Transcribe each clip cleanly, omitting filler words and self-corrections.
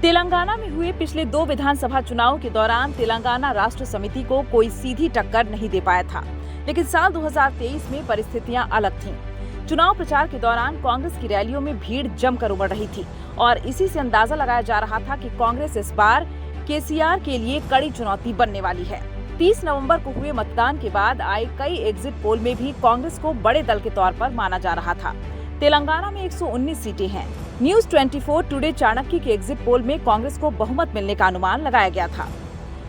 तेलंगाना में हुए पिछले 2 विधानसभा चुनाव के दौरान तेलंगाना राष्ट्र समिति को कोई सीधी टक्कर नहीं दे पाया था, लेकिन साल 2023 में परिस्थितियां अलग थीं। चुनाव प्रचार के दौरान कांग्रेस की रैलियों में भीड़ जमकर उमड़ रही थी और इसी से अंदाजा लगाया जा रहा था कि कांग्रेस इस बार केसीआर के लिए कड़ी चुनौती बनने वाली है। 30 नवंबर को हुए मतदान के बाद आए कई एग्जिट पोल में भी कांग्रेस को बड़े दल के तौर पर माना जा रहा था। तेलंगाना में 119 सीटें हैं। न्यूज 24 टुडे चाणक्य के एग्जिट पोल में कांग्रेस को बहुमत मिलने का अनुमान लगाया गया था।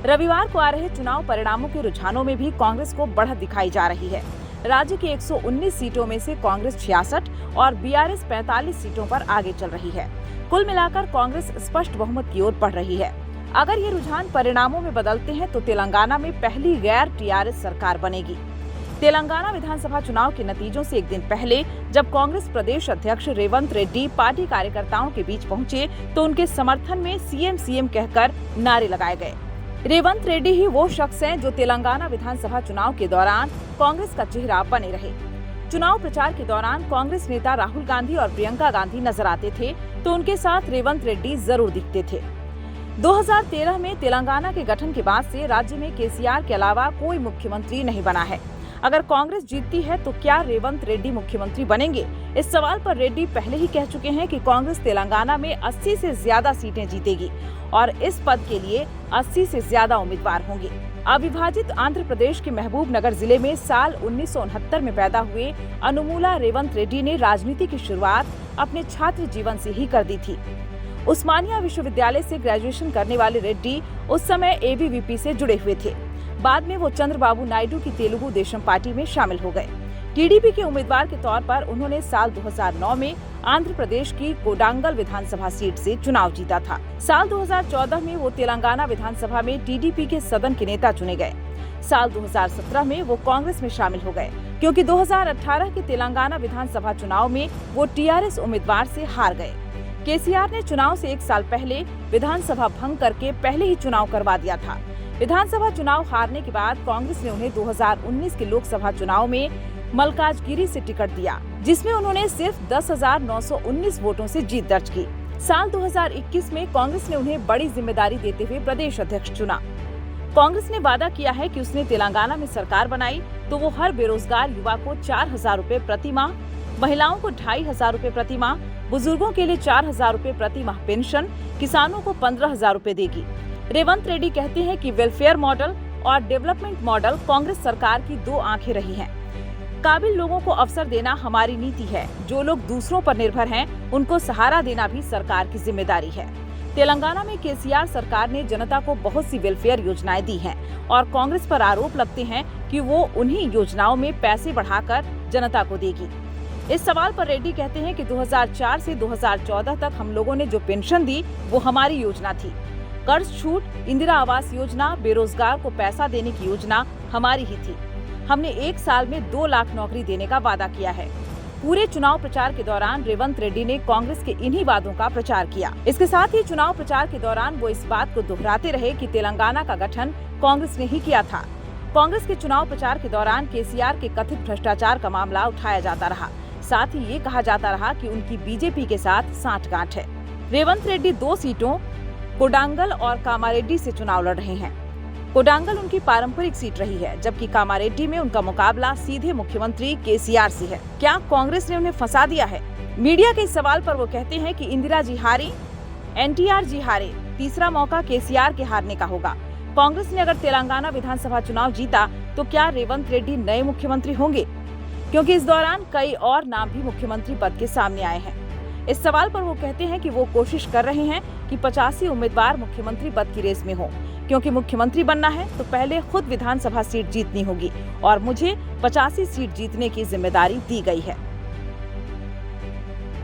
रविवार को आ रहे चुनाव परिणामों के रुझानों में भी कांग्रेस को बढ़त दिखाई जा रही है। राज्य की 119 सीटों में से कांग्रेस 66 और बीआरएस 45 सीटों पर आगे चल रही है। कुल मिलाकर कांग्रेस स्पष्ट बहुमत की ओर बढ़ रही है। अगर ये रुझान परिणामों में बदलते हैं तो तेलंगाना में पहली गैर टीआरएस सरकार बनेगी। तेलंगाना विधानसभा चुनाव के नतीजों से एक दिन पहले जब कांग्रेस प्रदेश अध्यक्ष रेवंत रेड्डी पार्टी कार्यकर्ताओं के बीच पहुंचे तो उनके समर्थन में सीएम कहकर नारे लगाए गए। रेवंत रेड्डी ही वो शख्स हैं जो तेलंगाना विधानसभा चुनाव के दौरान कांग्रेस का चेहरा बने रहे। चुनाव प्रचार के दौरान कांग्रेस नेता राहुल गांधी और प्रियंका गांधी नजर आते थे तो उनके साथ रेवंत रेड्डी जरूर दिखते थे। 2013 में तेलंगाना के गठन के बाद से राज्य में केसीआर के अलावा कोई मुख्यमंत्री नहीं बना है। अगर कांग्रेस जीतती है तो क्या रेवंत रेड्डी मुख्यमंत्री बनेंगे? इस सवाल पर रेड्डी पहले ही कह चुके हैं कि कांग्रेस तेलंगाना में 80 से ज्यादा सीटें जीतेगी और इस पद के लिए 80 से ज्यादा उम्मीदवार होंगे। अविभाजित आंध्र प्रदेश के महबूब नगर जिले में साल 1969 में पैदा हुए अनुमूला रेवंत रेड्डी ने राजनीति की शुरुआत अपने छात्र जीवन से ही कर दी थी। उस्मानिया विश्वविद्यालय से ग्रेजुएशन करने वाले रेड्डी उस समय एबीवीपी से जुड़े हुए थे। बाद में वो चंद्रबाबू नायडू की तेलुगु देशम पार्टी में शामिल हो गए। टीडीपी के उम्मीदवार के तौर पर उन्होंने साल 2009 में आंध्र प्रदेश की कोडांगल विधानसभा सीट से चुनाव जीता था। साल 2014 में वो तेलंगाना विधानसभा में टीडीपी के सदन के नेता चुने गए। साल 2017 में वो कांग्रेस में शामिल हो गए क्योंकि 2018 के तेलंगाना विधानसभा चुनाव में वो टीआरएस उम्मीदवार से हार गए। केसीआर ने चुनाव से 1 साल पहले विधानसभा भंग करके पहले ही चुनाव करवा दिया था। विधानसभा चुनाव हारने के बाद कांग्रेस ने उन्हें 2019 के लोकसभा चुनाव में मलकाजगिरी से टिकट दिया, जिसमें उन्होंने सिर्फ 10,919 वोटों से जीत दर्ज की। साल 2021 में कांग्रेस ने उन्हें बड़ी जिम्मेदारी देते हुए प्रदेश अध्यक्ष चुना। कांग्रेस ने वादा किया है कि उसने तेलंगाना में सरकार बनाई तो वो हर बेरोजगार युवा को 4,000 रूपए प्रति माह, महिलाओं को 2,500 रूपए प्रति माह, बुजुर्गों के लिए 4,000 रूपए प्रति माह पेंशन, किसानों को 15,000 रूपए देगी। रेवंत रेड्डी कहते हैं कि वेलफेयर मॉडल और डेवलपमेंट मॉडल कांग्रेस सरकार की 2 आंखें रही हैं। काबिल लोगों को अवसर देना हमारी नीति है। जो लोग दूसरों पर निर्भर हैं, उनको सहारा देना भी सरकार की जिम्मेदारी है। तेलंगाना में केसीआर सरकार ने जनता को बहुत सी वेलफेयर योजनाएं दी हैं और कांग्रेस पर आरोप लगते हैं कि वो उन्हीं योजनाओं में पैसे बढ़ाकर जनता को देगी। इस सवाल पर रेड्डी कहते हैं कि 2004 से 2014 तक हम लोगों ने जो पेंशन दी वो हमारी योजना थी। कर्ज छूट, इंदिरा आवास योजना, बेरोजगार को पैसा देने की योजना हमारी ही थी। हमने 1 साल में 2 लाख नौकरी देने का वादा किया है। पूरे चुनाव प्रचार के दौरान रेवंत रेड्डी ने कांग्रेस के इन्हीं वादों का प्रचार किया। इसके साथ ही चुनाव प्रचार के दौरान वो इस बात को दोहराते रहे कि तेलंगाना का गठन कांग्रेस ने ही किया था। कांग्रेस के चुनाव प्रचार के दौरान केसीआर के कथित भ्रष्टाचार का मामला उठाया जाता रहा। साथ ही ये कहा जाता रहा कि उनकी बीजेपी के साथ सांठगांठ है। रेवंत रेड्डी 2 सीटों कोडांगल और कामारेड्डी से चुनाव लड़ रहे हैं। कोडांगल उनकी पारंपरिक सीट रही है, जबकि कामारेड्डी में उनका मुकाबला सीधे मुख्यमंत्री केसीआर से है। क्या कांग्रेस ने उन्हें फंसा दिया है? मीडिया के इस सवाल पर वो कहते हैं कि इंदिरा जी हारी, एनटीआर जी हारे, तीसरा मौका केसीआर के हारने का होगा। कांग्रेस ने अगर तेलंगाना विधानसभा चुनाव जीता तो क्या रेवंत रेड्डी नए मुख्यमंत्री होंगे? क्योंकि इस दौरान कई और नाम भी मुख्यमंत्री पद के सामने आए हैं। इस सवाल पर वो कहते हैं कि वो कोशिश कर रहे हैं कि 85 उम्मीदवार मुख्यमंत्री पद की रेस में हो, क्योंकि मुख्यमंत्री बनना है तो पहले खुद विधानसभा सीट जीतनी होगी और मुझे 85 सीट जीतने की जिम्मेदारी दी गई है।